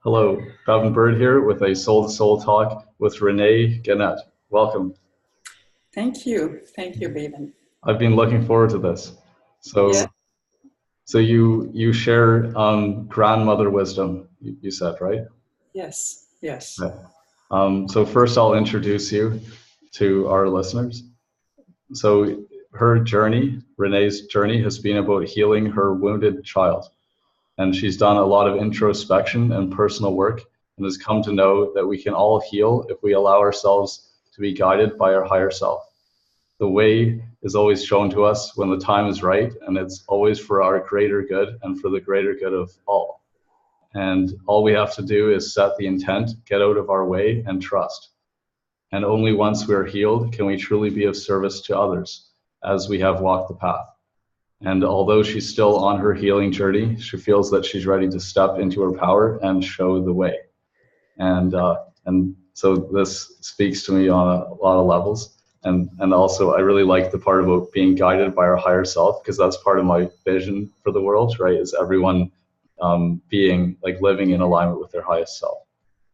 Hello, Gavin Bird here with a Soul to Soul talk with Renée Guenette. Welcome. Thank you. Thank you, Baden. I've been looking forward to this. Yeah. So, so you share grandmother wisdom, you said, right? Yes. Yes. Okay. So first I'll introduce you to our listeners. So her journey, Renee's journey, has been about healing her wounded child. And she's done a lot of introspection and personal work and has come to know that we can all heal if we allow ourselves to be guided by our higher self. The way is always shown to us when the time is right, and it's always for our greater good and for the greater good of all. And all we have to do is set the intent, get out of our way, and trust. And only once we are healed can we truly be of service to others as we have walked the path. And although she's still on her healing journey, she feels that she's ready to step into her power and show the way. And so this speaks to me on a lot of levels. And also, I really like the part about being guided by our higher self, because that's part of my vision for the world, right? Is everyone being like living in alignment with their highest self.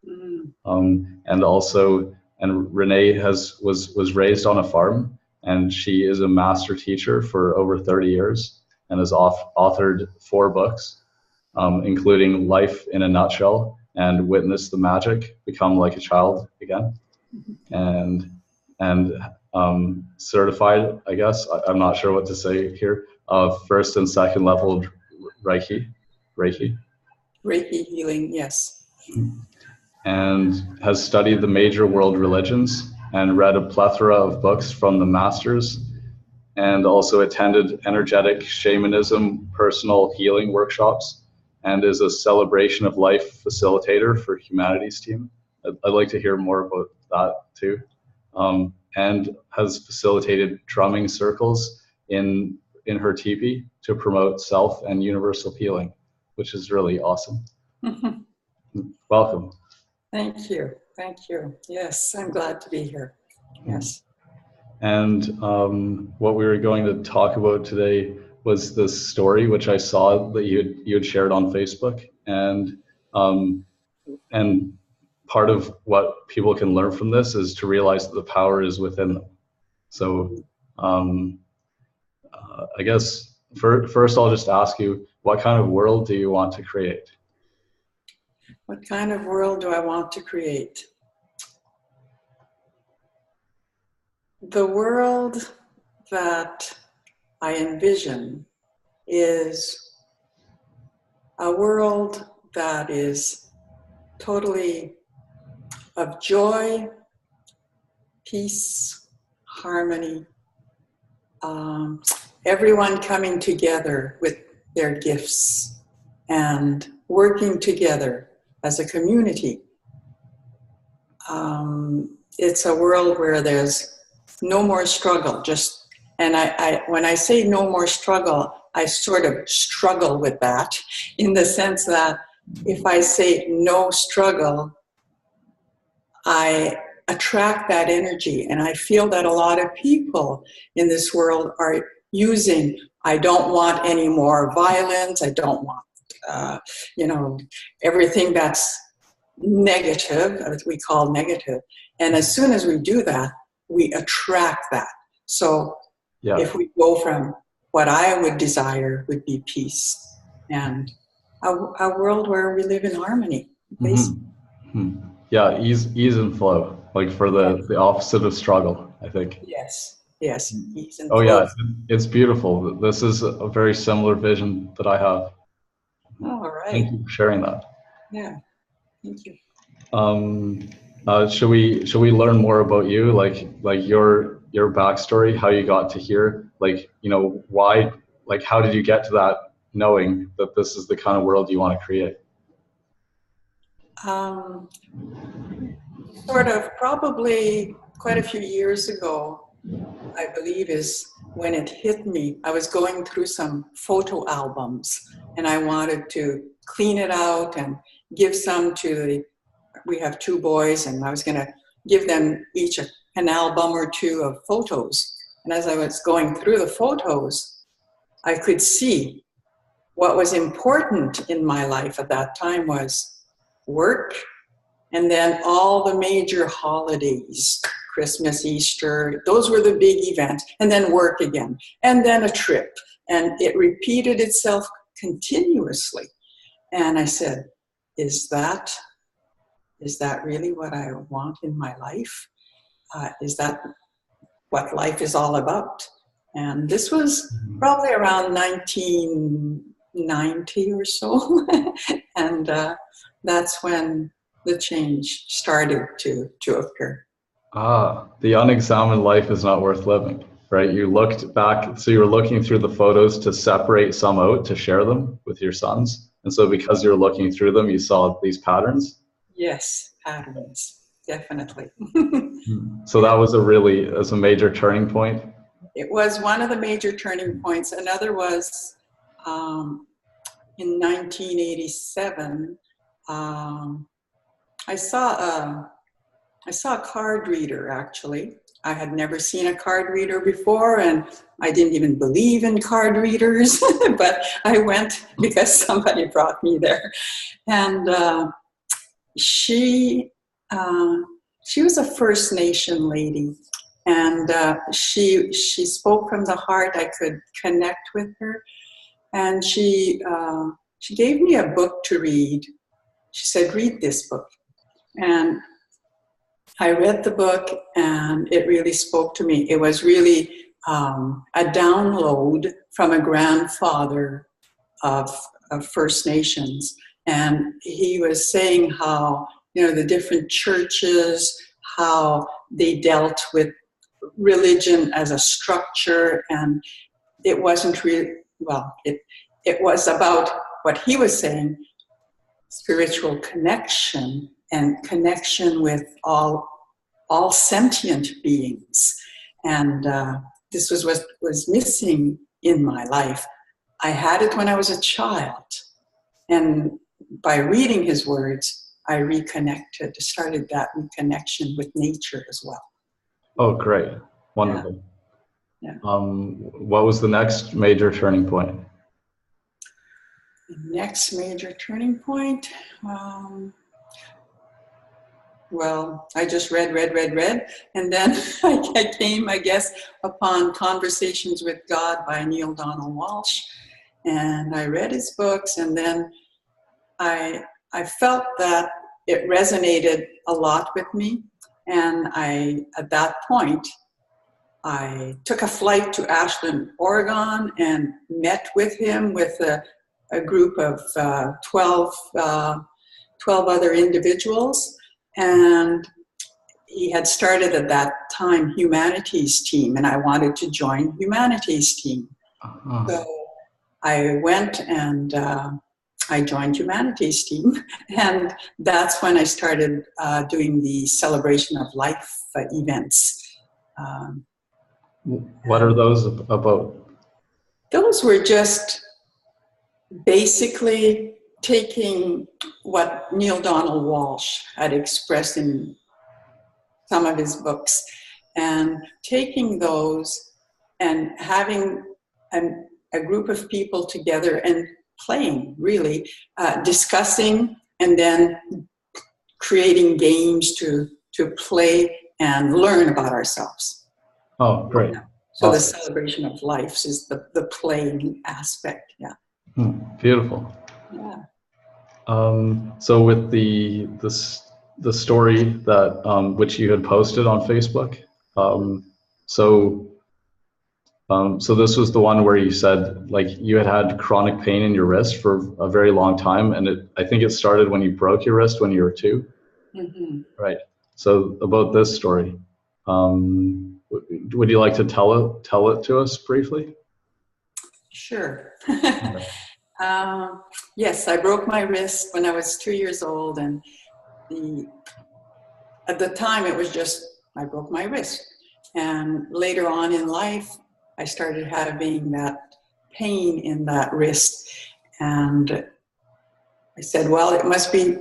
And also, and Renee was raised on a farm, and she is a master teacher for over 30 years and has authored 4 books, including Life in a Nutshell and Witness the Magic, Become Like a Child Again, and certified, I guess, I'm not sure what to say here, first and second level Reiki. Reiki healing, yes. And has studied the major world religions and read a plethora of books from the masters, and also attended energetic shamanism personal healing workshops, and is a celebration of life facilitator for Humanities Team. I'd like to hear more about that too. And has facilitated drumming circles in her teepee to promote self and universal healing, which is really awesome. Welcome. Thank you. Thank you. Yes, I'm glad to be here. Yes. And what we were going to talk about today was this story, which I saw that you had shared on Facebook, and part of what people can learn from this is to realize that the power is within them. So I guess first I'll just ask you, what kind of world do you want to create? What kind of world do I want to create? The world that I envision is a world that is totally of joy, peace, harmony, everyone coming together with their gifts and working together as a community. It's a world where there's no more struggle. And I when I say no more struggle, I sort of struggle with that in the sense that if I say no struggle, I attract that energy. And I feel that a lot of people in this world are using, I don't want any more violence, I don't want, everything that's negative, that we call negative. And as soon as we do that, we attract that. So if we go from what I would desire would be peace and a world where we live in harmony. Yeah, ease and flow, like for the opposite of struggle, I think. Yes, ease and flow. Oh yeah, it's beautiful. This is a very similar vision that I have. All right. Thank you for sharing that. Yeah, thank you. Should we learn more about you, like your backstory, how you got to here, why, how did you get to that knowing that this is the kind of world you want to create? Sort of probably quite a few years ago, I believe, is when it hit me. I was going through some photo albums and I wanted to clean it out and give some to we have 2 boys, and I was going to give them each an album or 2 of photos. And as I was going through the photos, I could see what was important in my life at that time was work, and then all the major holidays, Christmas, Easter, those were the big events, and then work again, and then a trip. And it repeated itself continuously. And I said, is that really what I want in my life? Is that what life is all about? And this was probably around 1990 or so. And that's when the change started to occur. The unexamined life is not worth living, right? You looked back, so you were looking through the photos to separate some out to share them with your sons. And so because you were looking through them, you saw these patterns? Yes, patterns, definitely. So that was a major turning point? It was one of the major turning points. Another was in 1987, I saw a card reader, actually. I had never seen a card reader before, and I didn't even believe in card readers, but I went because somebody brought me there. And she was a First Nation lady, and she spoke from the heart. I could connect with her, and she gave me a book to read. She said, "Read this book," and I read the book, and it really spoke to me. It was really a download from a grandfather of First Nations, and he was saying how, the different churches, how they dealt with religion as a structure, and it wasn't really, it was about what he was saying, spiritual connection and connection with all sentient beings. And this was what was missing in my life. I had it when I was a child. And by reading his words, I started that reconnection with nature as well. Oh, great. Wonderful. Yeah. What was the next major turning point? The next major turning point, I just read, and then I came, I guess, upon Conversations with God by Neale Donald Walsch, and I read his books, and then I felt that it resonated a lot with me, and at that point, I took a flight to Ashland, Oregon, and met with him with a group of 12 other individuals. And he had started at that time Humanities Team, and I wanted to join Humanities Team. Uh-huh. So I went and I joined Humanities Team, and that's when I started doing the Celebration of Life events. What are those about? Those were just basically taking what Neale Donald Walsch had expressed in some of his books and taking those and having a group of people together and playing, really, discussing, and then creating games to play and learn about ourselves. Oh, great. So awesome. The celebration of life is the playing aspect, yeah. Beautiful. Yeah. So with the story that which you had posted on Facebook, so this was the one where you said like you had chronic pain in your wrist for a very long time, and I think it started when you broke your wrist when you were 2. Mm-hmm. Right. So about this story, would you like to tell it to us briefly? Sure. Yes, I broke my wrist when I was 2 years old, and at the time it was just I broke my wrist. And later on in life, I started having that pain in that wrist, and I said, well, it must be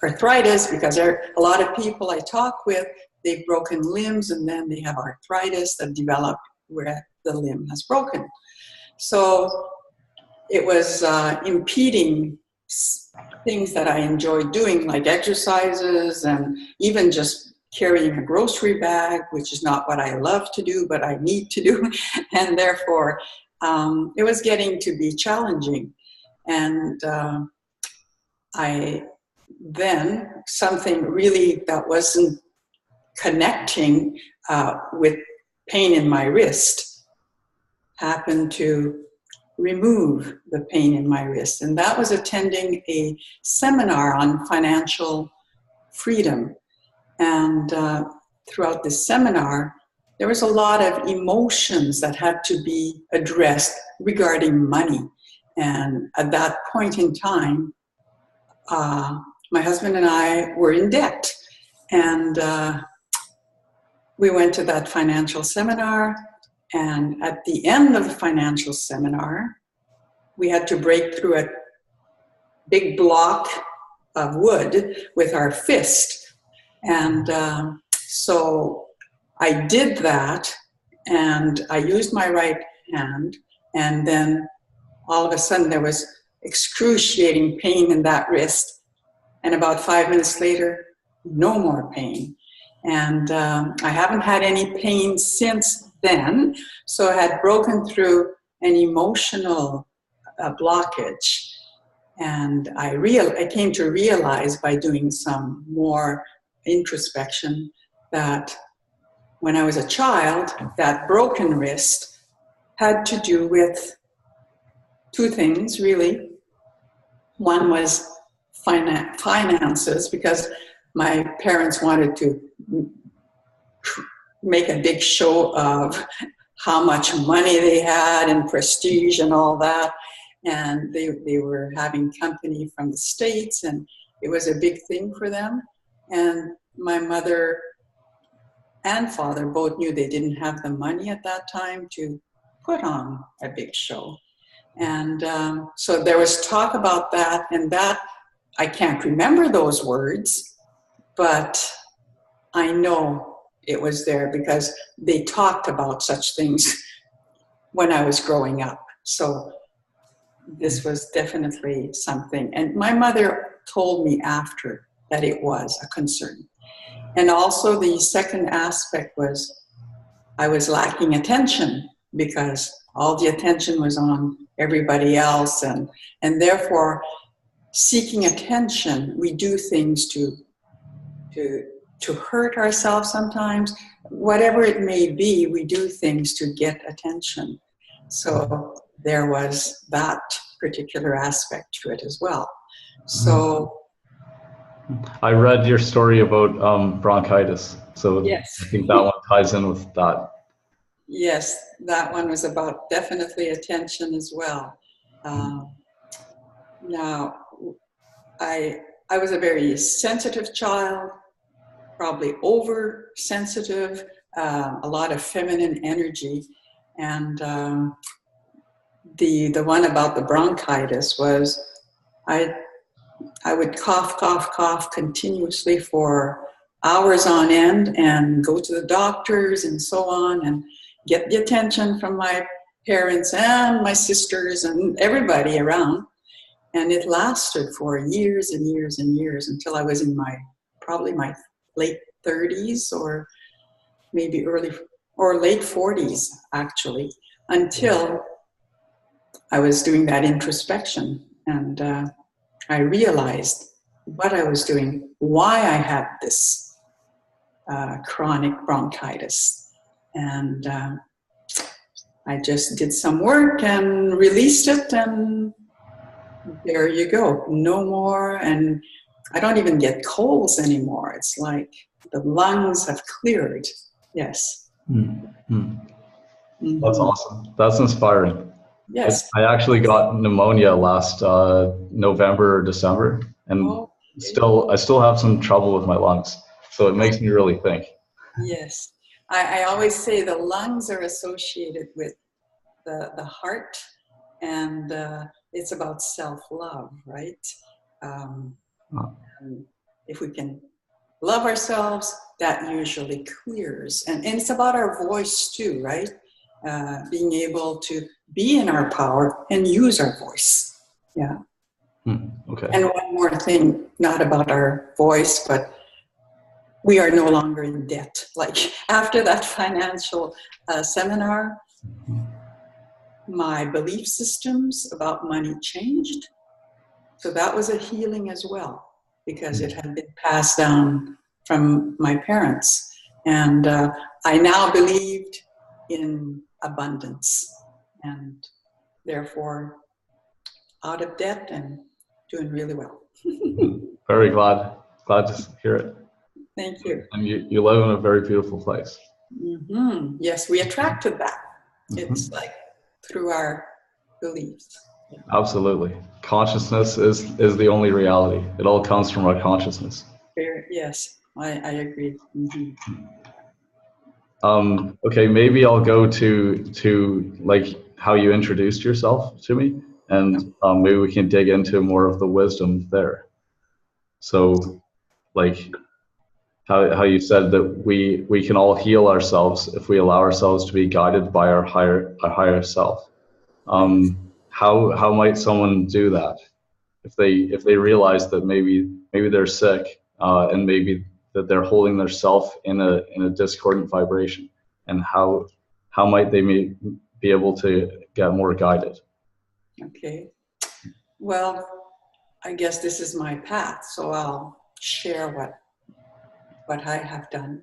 arthritis, because a lot of people I talk with, they've broken limbs and then they have arthritis that developed where the limb has broken. So it was impeding things that I enjoyed doing, like exercises and even just carrying a grocery bag, which is not what I love to do, but I need to do. And therefore, it was getting to be challenging. And then something really that wasn't connecting with pain in my wrist happened to remove the pain in my wrist. And that was attending a seminar on financial freedom. And throughout this seminar, there was a lot of emotions that had to be addressed regarding money. And at that point in time, my husband and I were in debt. And we went to that financial seminar. And at the end of the financial seminar, we had to break through a big block of wood with our fist. And so I did that, and I used my right hand, and then all of a sudden there was excruciating pain in that wrist. And about 5 minutes later, no more pain. And I haven't had any pain since then. So I had broken through an emotional blockage. And I came to realize by doing some more introspection that when I was a child, that broken wrist had to do with two things, really. One was finances, because my parents wanted to make a big show of how much money they had and prestige and all that. And they were having company from the States, and it was a big thing for them. And my mother and father both knew they didn't have the money at that time to put on a big show. And so there was talk about that, and that, I can't remember those words, but I know it was there because they talked about such things when I was growing up. So this was definitely something. And my mother told me after that it was a concern. And also the second aspect was I was lacking attention because all the attention was on everybody else. And therefore, seeking attention, we do things to hurt ourselves sometimes. Whatever it may be, we do things to get attention. So there was that particular aspect to it as well. So I read your story about bronchitis. So yes. I think that one ties in with that. Yes, that one was about definitely attention as well. Now, I was a very sensitive child, probably oversensitive, a lot of feminine energy. And the one about the bronchitis was I would cough continuously for hours on end and go to the doctors and so on and get the attention from my parents and my sisters and everybody around. And it lasted for years and years and years until I was in probably my late 30s or maybe late 40s, actually, until I was doing that introspection. And I realized what I was doing, why I had this chronic bronchitis. And I just did some work and released it, and there you go, no more. And I don't even get colds anymore. It's like the lungs have cleared. Yes. Mm-hmm. Mm-hmm. That's awesome. That's inspiring. Yes. I actually got pneumonia last November or December, and I still have some trouble with my lungs. So it makes me really think. Yes. I always say the lungs are associated with the heart, and it's about self-love, right? And if we can love ourselves, that usually clears. And it's about our voice too, right? Being able to be in our power and use our voice. Yeah. Okay. And one more thing, not about our voice, but we are no longer in debt. Like after that financial seminar, my belief systems about money changed. So that was a healing as well, because it had been passed down from my parents. And I now believed in abundance and therefore out of debt and doing really well. Very glad to hear it. Thank you. And you live in a very beautiful place. Mm-hmm. Yes, we attracted that. It's like through our beliefs. Absolutely. Consciousness is the only reality. It all comes from our consciousness. Yes, I agree. Okay, maybe I'll go to like how you introduced yourself to me, and maybe we can dig into more of the wisdom there. So, like how you said that we can all heal ourselves if we allow ourselves to be guided by our higher self. How might someone do that if they realize that maybe they're sick and maybe that they're holding their self in a discordant vibration, and how might they be able to get more guided? Okay. Well, I guess this is my path, so I'll share what I have done.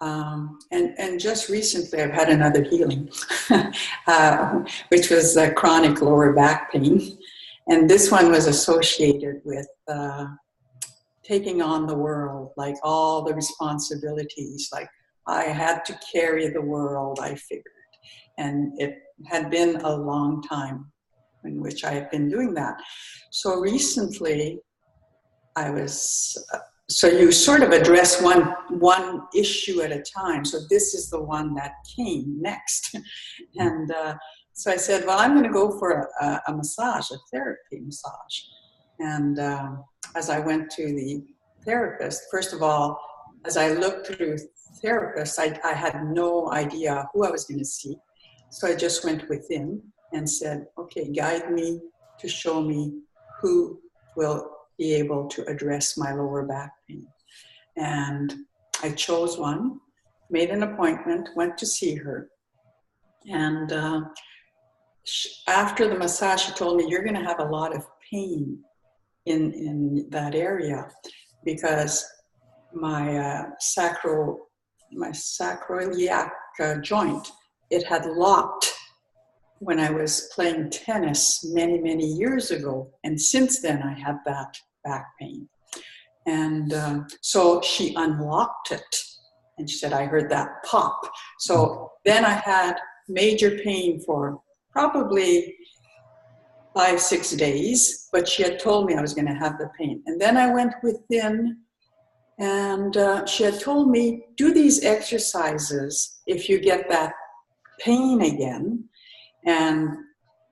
And just recently, I've had another healing, which was chronic lower back pain. And this one was associated with taking on the world, like all the responsibilities. Like I had to carry the world, I figured. And it had been a long time in which I had been doing that. So recently, I was... So you sort of address one issue at a time. So this is the one that came next. And so I said, well, I'm going to go for a massage, a therapy massage. And as I went to the therapist, first of all, as I looked through therapists, I had no idea who I was going to see. So I just went within and said, okay, guide me to show me who will be able to address my lower back pain. And I chose one, made an appointment, went to see her. And after the massage, she told me, you're going to have a lot of pain in that area because my sacroiliac joint, it had locked when I was playing tennis many, many years ago. And since then, I had that back pain. And so she unlocked it. And she said, I heard that pop. So then I had major pain for probably 5-6 days. But she had told me I was going to have the pain. And then I went within. And she had told me, do these exercises if you get that pain again. And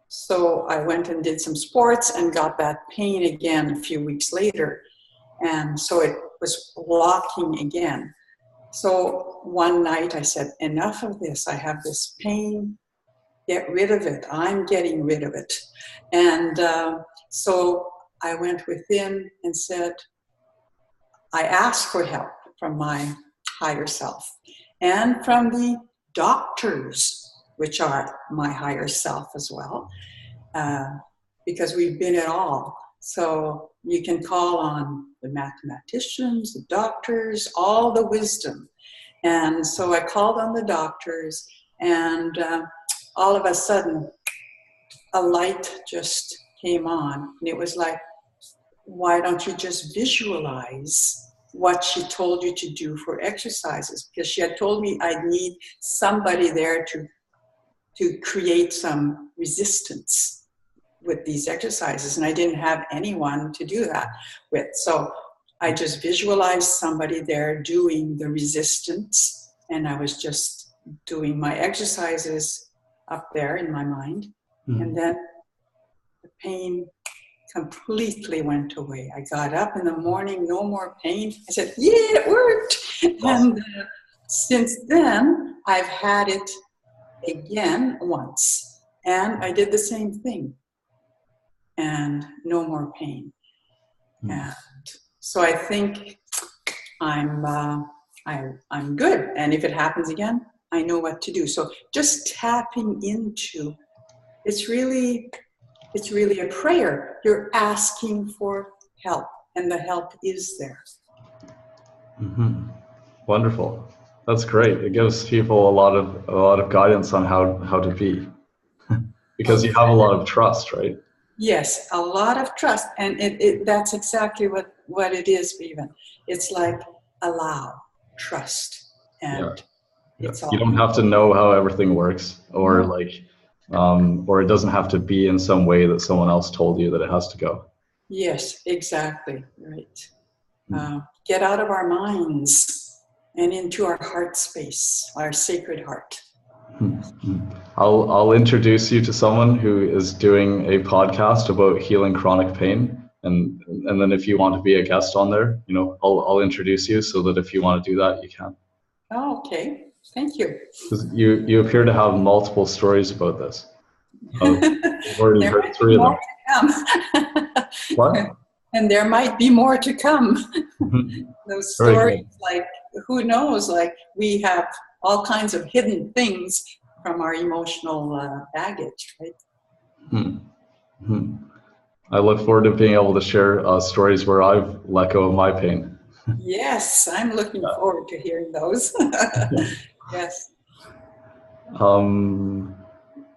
so I went and did some sports and got that pain again a few weeks later. And so it was locking again. So one night I said, enough of this. I have this pain. Get rid of it. I'm getting rid of it. And so I went within and said, I asked for help from my higher self and from the doctors, which are my higher self as well, because we've been it all. So you can call on the mathematicians, the doctors, all the wisdom. And so I called on the doctors, and all of a sudden, a light just came on. And it was like, why don't you just visualize what she told you to do for exercises? Because she had told me I'd need somebody there to create some resistance with these exercises. And I didn't have anyone to do that with. So I just visualized somebody there doing the resistance. And I was just doing my exercises up there in my mind. And then the pain completely went away. I got up in the morning, no more pain. I said, yeah, it worked. Awesome. And since then, I've had it again once. And I did the same thing. and no more pain. Mm. And so I think I'm good. And if it happens again, I know what to do. So just tapping into, it's really a prayer. You're asking for help, and the help is there. Mm-hmm. Wonderful. That's great. It gives people a lot of guidance on how to be, because you have a lot of trust, right? Yes, a lot of trust, and that's exactly what it is, even. It's like allow, trust, Yeah. and Yeah. it's You all. don't have to know how everything works, or or it doesn't have to be in some way that someone else told you that it has to go. Yes, exactly, right. Get out of our minds and into our heart space, our sacred heart. I'll introduce you to someone who is doing a podcast about healing chronic pain, and then if you want to be a guest on there, I'll introduce you so that if you want to do that, you can. Oh, okay, thank you. Because you appear to have multiple stories about this. We've already There heard might be 3 of more them. to come. What? And there might be more to come. Mhm. Those Very stories, good. like, who knows, like we have all kinds of hidden things from our emotional baggage, right? Mm-hmm. I look forward to being able to share stories where I've let go of my pain. Yes, I'm looking forward to hearing those. Yes.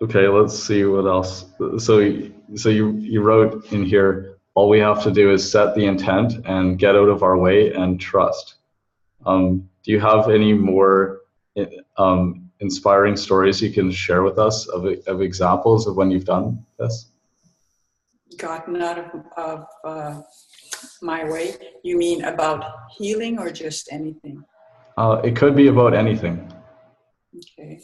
Okay, let's see what else. So you wrote in here, all we have to do is set the intent and get out of our way and trust. Do you have any more inspiring stories you can share with us of examples of when you've done this? Gotten out of my way. You mean about healing or just anything? It could be about anything. Okay.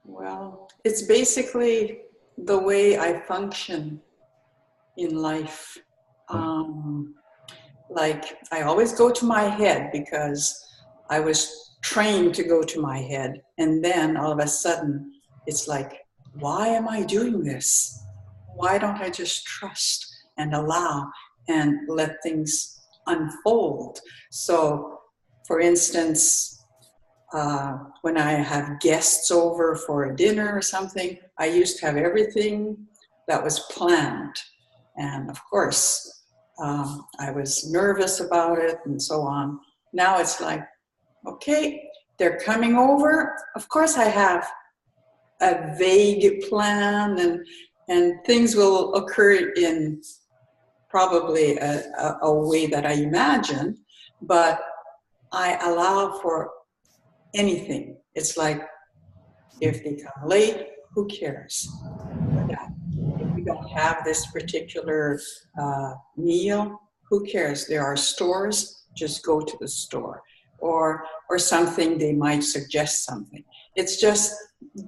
Well, it's basically the way I function in life. Like I always go to my head because I was trained to go to my head. And then all of a sudden it's like, why am I doing this? Why don't I just trust and allow and let things unfold? So for instance, when I have guests over for a dinner or something, I used to have everything that was planned. And of course, I was nervous about it and so on. Now it's like, okay, they're coming over. Of course, I have a vague plan, and things will occur in probably a way that I imagine, but I allow for anything. It's like, if they come late, who cares? If we don't have this particular meal, who cares? There are stores, just go to the store. Or something, they might suggest something. It's just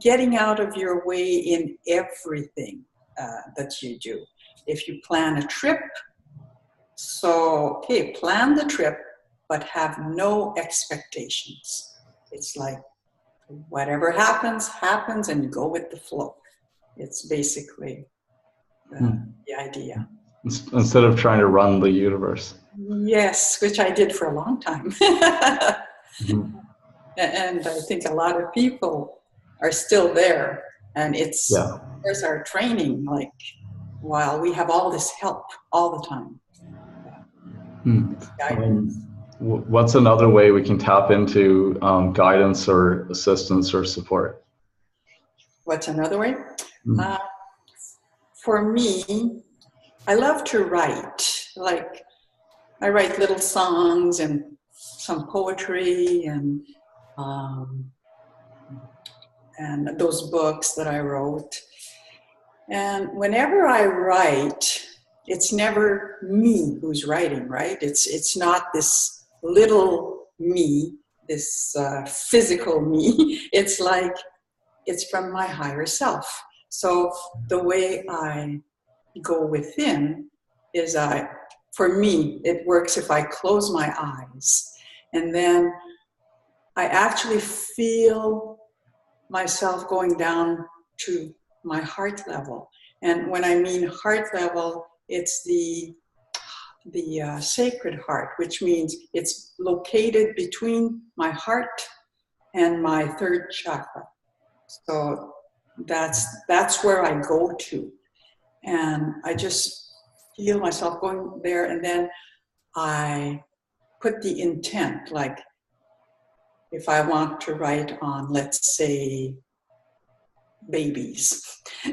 getting out of your way in everything that you do. If you plan a trip, so, okay, plan the trip, but have no expectations. It's like, whatever happens, happens, and you go with the flow. It's basically the idea. Instead of trying to run the universe. Yes, which I did for a long time. And I think a lot of people are still there. And there's our training, like, while we have all this help all the time. What's another way we can tap into guidance or assistance or support? What's another way? For me, I love to write. Like, I write little songs and some poetry and those books that I wrote. And whenever I write, it's never me who's writing, right? It's not this little me, this physical me. It's like, it's from my higher self. So the way I go within is for me, it works if I close my eyes and then I actually feel myself going down to my heart level. And when I mean heart level, it's the sacred heart, which means it's located between my heart and my third chakra. So that's where I go to. And I just feel myself going there, and then I put the intent, like if I want to write on, let's say, babies,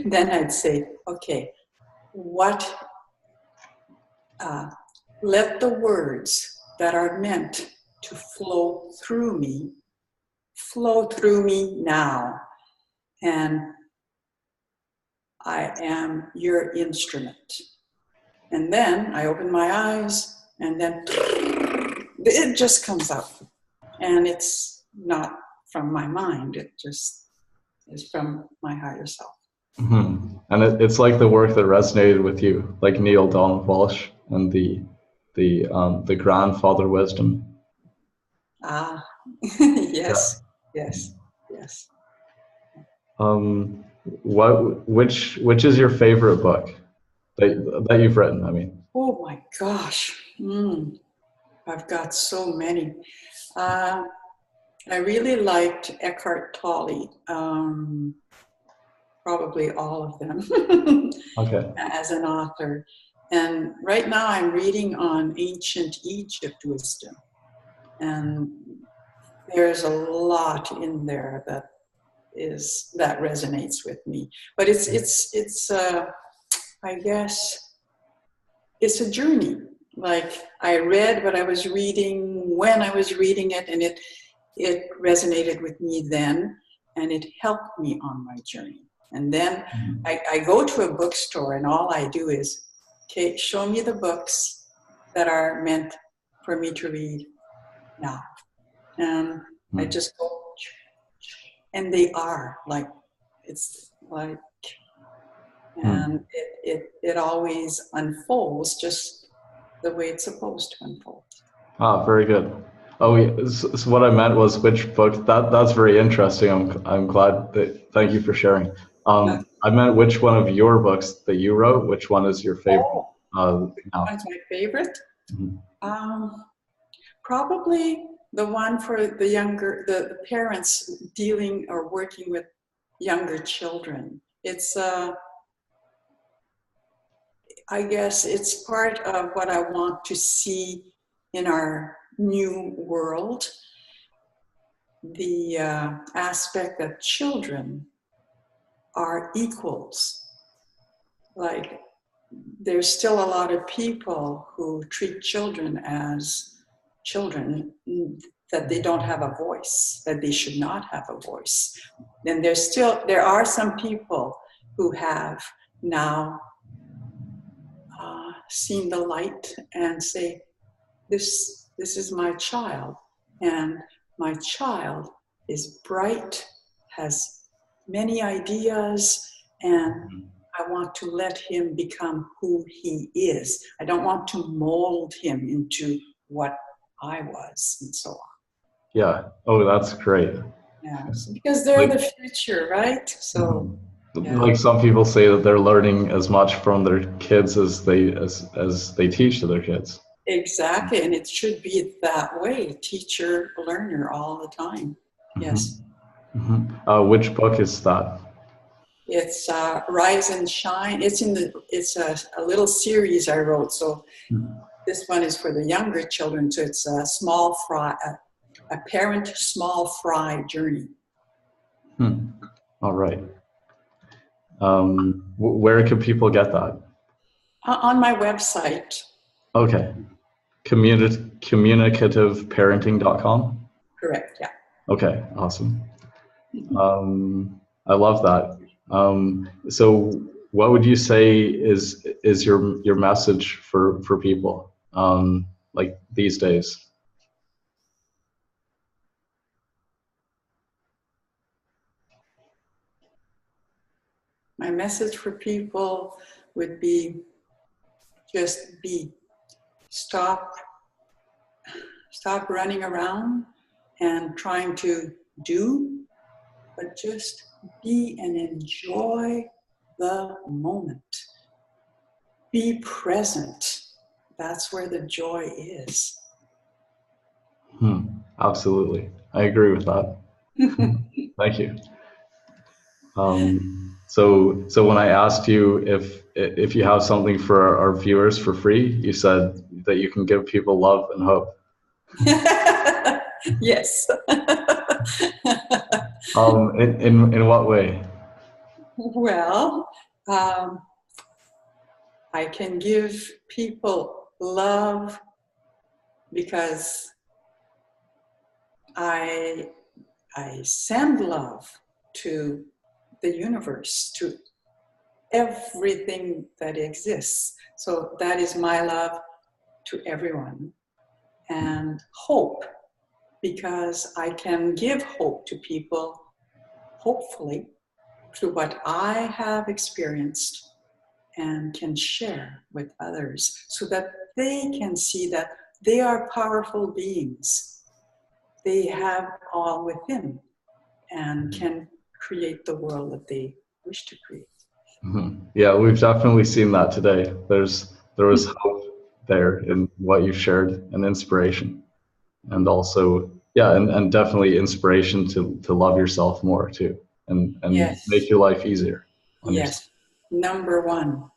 then I'd say, okay, let the words that are meant to flow through me now. And I am your instrument. And then I open my eyes, and then it just comes out. And it's not from my mind, it just is from my higher self. Mm-hmm. And it's like the work that resonated with you, like Neil Donald Walsh and the grandfather wisdom. Ah, yes, Yeah. yes. Which is your favorite book that you've written? I mean. Oh my gosh, I've got so many. I really liked Eckhart Tolle, probably all of them, Okay. as an author. And right now I'm reading on ancient Egypt wisdom. And there's a lot in there that resonates with me. But it's I guess it's a journey. Like I read what I was reading when I was reading it, and it resonated with me then, and it helped me on my journey. And then I go to a bookstore, and all I do is, okay, show me the books that are meant for me to read now. And I just go, and they are like, it's like, and it always unfolds just the way it's supposed to unfold. Ah, very good. Oh, yeah. So what I meant was which book. That's very interesting. I'm glad that. Thank you for sharing. I meant which one of your books that you wrote. Which one is your favorite? Now. One's my favorite. Probably the one for the parents dealing or working with younger children. It's I guess it's part of what I want to see in our new world. The aspect that children are equals. Like there's still a lot of people who treat children as children, that they don't have a voice, that they should not have a voice. And there are some people who have now seen the light and say, this is my child, and my child is bright, has many ideas, and I want to let him become who he is. I don't want to mold him into what I was, and so on. Yeah. Oh, that's great. Yeah, because they're the future, right? So, like some people say that they're learning as much from their kids as they teach to their kids. Exactly, and it should be that way, teacher, learner, all the time. Yes. Which book is that? It's Rise and Shine. It's a little series I wrote. So this one is for the younger children. So it's a small fry, a parent small fry journey. All right. Where can people get that? On my website. Okay. Communicativeparenting.com? Correct, yeah. Okay, awesome. I love that. So what would you say is your message for people like these days? My message for people would be just stop running around and trying to do, but just be and enjoy the moment. Be present. That's where the joy is. Absolutely. I agree with that. Thank you. So when I asked you if you have something for our viewers for free, you said that you can give people love and hope. Yes. In what way? Well, I can give people love because I send love to the universe, to everything that exists. So that is my love to everyone. And hope, because I can give hope to people, hopefully, through what I have experienced and can share with others so that they can see that they are powerful beings. They have all within and can create the world that they wish to create. Yeah, we've definitely seen that today. There was hope there in what you've shared, and inspiration, and also and definitely inspiration to love yourself more too, and Yes. make your life easier on yourself. Yes. Number one,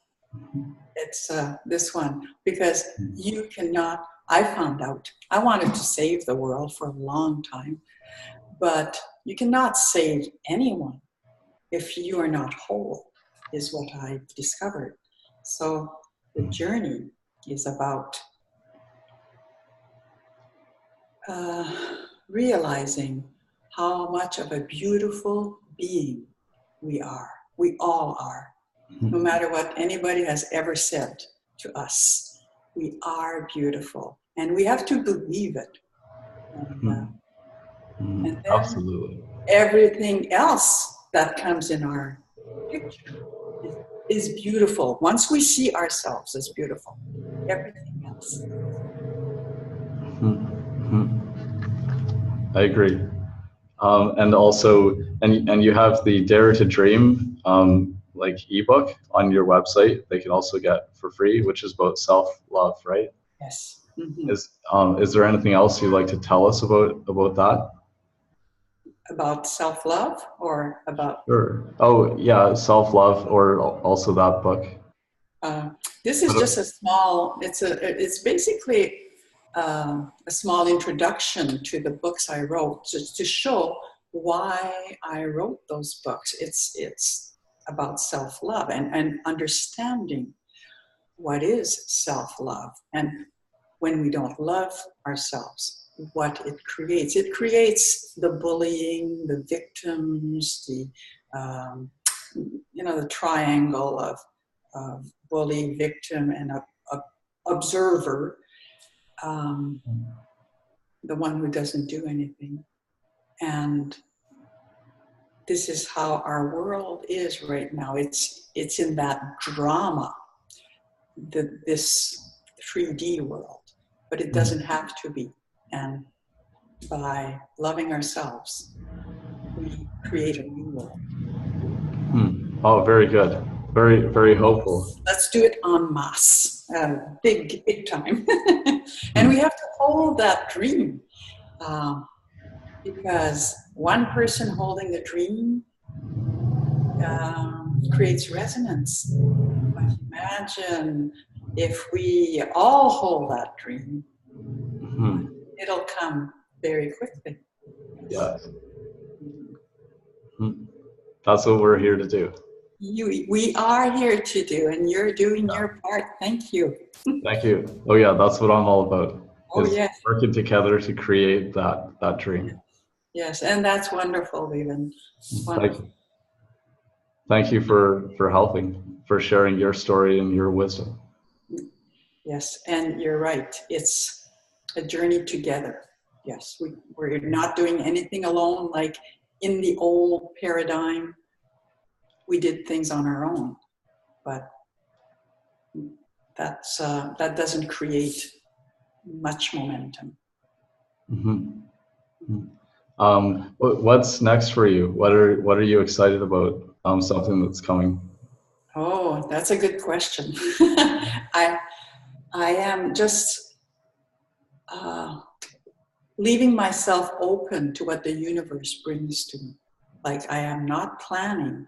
it's this one, because you cannot, I found out, I wanted to save the world for a long time, but you cannot save anyone if you are not whole, is what I discovered. So the journey is about realizing how much of a beautiful being we are. We all are. No matter what anybody has ever said to us, we are beautiful. And we have to believe it. And then Absolutely. everything else that comes in our picture is beautiful. Once we see ourselves as beautiful, everything else. I agree. And also, and you have the Dare to Dream like ebook on your website. They can also get for free, which is about self-love, right? Yes. Mm-hmm. Is there anything else you'd like to tell us about that? About self-love or about? Sure. Oh yeah, self-love, or also that book. This is just a small. It's basically a small introduction to the books I wrote, just to show why I wrote those books. It's about self-love and understanding what is self-love, and when we don't love ourselves, what it creates. It creates the bullying, the victims, the the triangle of bully, victim, and a observer, the one who doesn't do anything. And this is how our world is right now. It's in that drama, this 3D world, but it doesn't have to be. And by loving ourselves, we create a new world. Oh, very good. Very, very hopeful. Let's do it en masse, big time. And we have to hold that dream, because one person holding the dream creates resonance. But imagine if we all hold that dream, it'll come very quickly. Yes. That's what we're here to do. We are here to do, and you're doing your part. Thank you. Thank you. Oh yeah, that's what I'm all about. Oh yes. Working together to create that dream. Yes, and that's wonderful, even. Wonderful. Thank you for helping, for sharing your story and your wisdom. Yes, and you're right. It's a journey together. Yes, we're not doing anything alone. Like in the old paradigm, we did things on our own, but that doesn't create much momentum. What's next for you? What are you excited about? Something that's coming. Oh, that's a good question. I am just leaving myself open to what the universe brings to me. Like, I am not planning.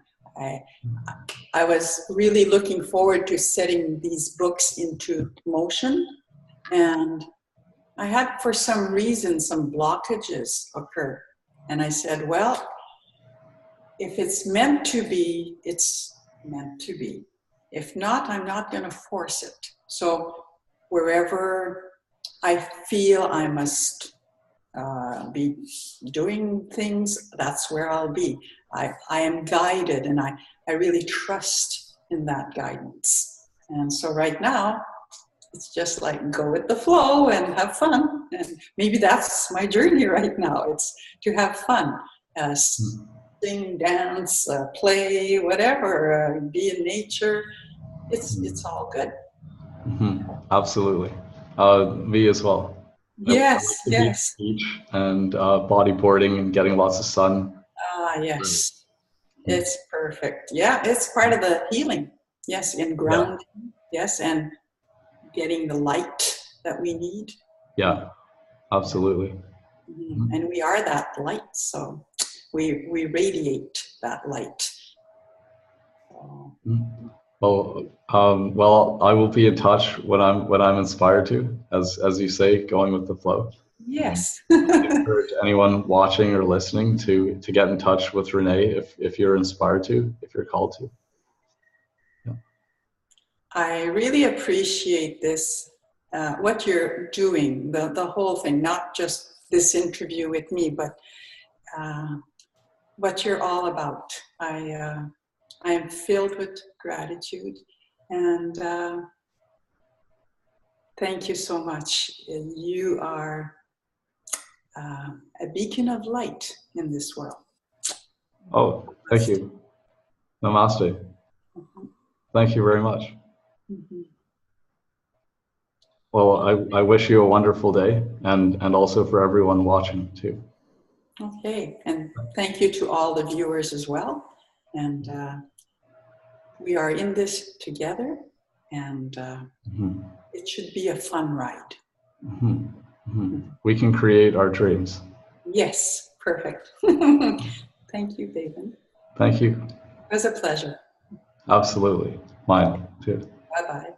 I was really looking forward to setting these books into motion, and I had, for some reason, some blockages occur. And I said, well, if it's meant to be, it's meant to be. If not, I'm not going to force it. So wherever I feel I must be doing things, that's where I'll be. I am guided, and I really trust in that guidance. And so right now, it's just like go with the flow and have fun. And maybe that's my journey right now. It's to have fun. Sing, dance, play, whatever, be in nature. It's all good. Absolutely. Me as well. Yes, I like yes. the beach and bodyboarding and getting lots of sun. Yes. It's perfect. Yeah, it's part of the healing. Yes, and grounding. Yeah. Yes, and getting the light that we need. Yeah, absolutely. And we are that light, so we radiate that light. Well, I will be in touch when I'm inspired to, as you say, going with the flow. Yes. I encourage anyone watching or listening to get in touch with Renée if you're inspired to, if you're called to. Yeah. I really appreciate this, what you're doing, the whole thing, not just this interview with me, but what you're all about. I am filled with gratitude, and thank you so much. You are a beacon of light in this world. Oh, thank you. Namaste. Thank you very much. Well, I wish you a wonderful day, and also for everyone watching too. Okay, and thank you to all the viewers as well. And we are in this together, and it should be a fun ride. We can create our dreams. Yes, perfect. Thank you, David. Thank you. It was a pleasure. Absolutely. Mine too. Bye-bye.